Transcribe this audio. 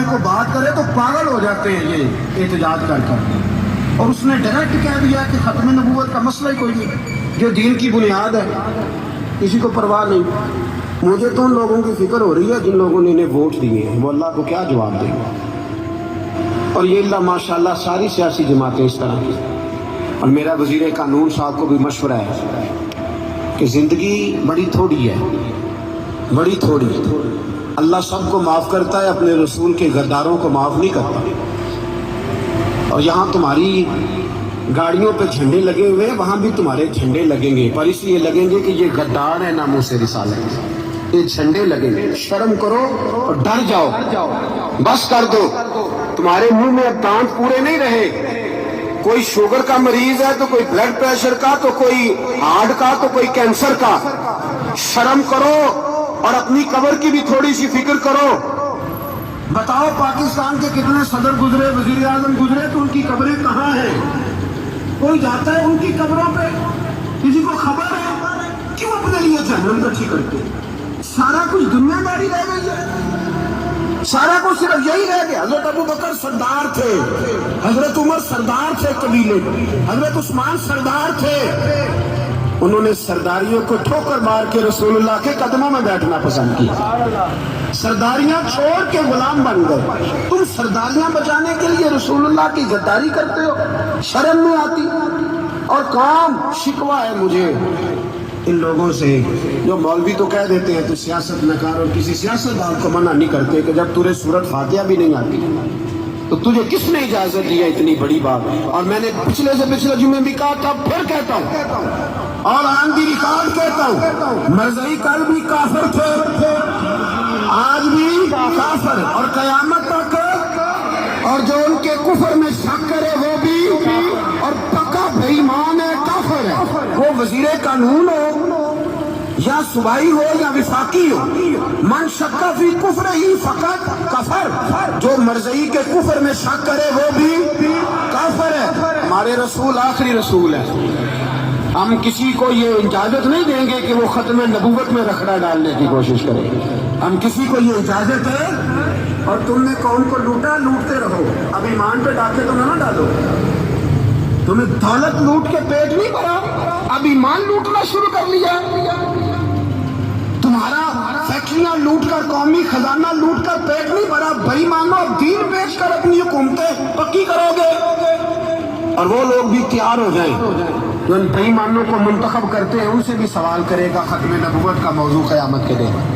میں کوئی بات کرے تو پاگل ہو جاتے ہیں یہ احتجاج کر کر. اور اس نے ڈائریکٹ کہہ دیا کہ ختم نبوت کا مسئلہ ہی کوئی نہیں، جو دین کی بنیاد ہے کسی کو پرواہ نہیں. مجھے تو ان لوگوں کی فکر ہو رہی ہے جن لوگوں نے انہیں ووٹ دیے ہیں، وہ اللہ کو کیا جواب دیں گے. اور یہ اللہ ماشاءاللہ ساری سیاسی جماعتیں اس طرح کی. اور میرا وزیر قانون صاحب کو بھی مشورہ ہے کہ زندگی بڑی تھوڑی ہے، بڑی تھوڑی. اللہ سب کو معاف کرتا ہے، اپنے رسول کے غداروں کو معاف نہیں کرتا. اور یہاں تمہاری گاڑیوں پہ جھنڈے لگے ہوئے ہیں، وہاں بھی تمہارے جھنڈے لگیں گے، پر اس لیے لگیں گے کہ یہ غدار ہے ناموس رسالت. یہ جھنڈے لگیں گے. شرم کرو اور ڈر جاؤ، بس کر دو. تمہارے منہ میں اب دانت پورے نہیں رہے. کوئی شوگر کا مریض ہے تو کوئی بلڈ پریشر کا، تو کوئی ہارٹ کا، تو کوئی کینسر کا. شرم کرو اور اپنی قبر کی بھی تھوڑی سی فکر کرو. بتاؤ پاکستان کے کتنے صدر گزرے، وزیر اعظم گزرے، تو ان کی قبریں کہاں ہیں؟ کوئی جاتا ہے ان کی قبروں پہ؟ کسی کو خبر ہے؟ کیوں اپنے لیے جہنم کٹھی کرتے؟ سارا کچھ دنیا داری رہ گئی ہے، سارا کچھ صرف یہی رہ گیا. حضرت ابو بکر سردار تھے، حضرت عمر سردار تھے قبیلے، حضرت عثمان سردار تھے. انہوں نے سرداریوں کو ٹھوکر مار کے رسول اللہ کے قدموں میں بیٹھنا پسند کیا. سرداریاں چھوڑ کے غلام بن گئے. تم سرداریاں بچانے کے لیے رسول اللہ کی غداری کرتے ہو، شرم نہیں آتی؟ اور کام شکوہ ہے مجھے ان لوگوں سے جو مولوی تو کہہ دیتے ہیں تو سیاست نہ کر، اور کسی سیاستدان کو منع نہیں کرتے کہ جب تجھے سورت فاتحہ بھی نہیں آتی تو تجھے کس نے اجازت دی ہے اتنی بڑی بات. اور میں نے پچھلے سے پچھلے جمعے بھی کہا تھا، پھر کہتا ہوں اور آن دی ریکارڈ کہتا ہوں، مرزائی کل بھی کافر تھے، آج بھی کافر، اور قیامت تک. اور جو ان کے کفر میں شک کرے وہ بھی، اور پکا بے ایمان ہے، کافر ہے. وہ وزیر قانون ہو یا صوبائی ہو یا وفاقی ہو، من شک فی کفر ہی فقط کفر. جو مرزائی کے کفر میں شک کرے وہ بھی کافر ہے. ہمارے رسول آخری رسول ہے. ہم کسی کو یہ اجازت نہیں دیں گے کہ وہ ختم نبوت میں رکھڑا ڈالنے کی کوشش کرے. ہم کسی کو یہ اجازت ہے. اور تم نے قوم کو لوٹا، لوٹتے رہو. اب ایمان پہ ڈاکے تو نہ ڈالو. تمہیں دولت لوٹ کے پیٹ نہیں بھرا، اب ایمان لوٹنا شروع کر لیا. تمہارا فیکٹریاں لوٹ کر، قومی خزانہ لوٹ کر پیٹ نہیں بھرا. بھائی مانو اب دین بیچ کر اپنی حکومتیں پکی کرو گے. اور وہ لوگ بھی تیار ہو جائیں جو ان بے ایمانوں کو منتخب کرتے ہیں، ان سے بھی سوال کرے گا ختم نبوت کا موضوع قیامت کے دن.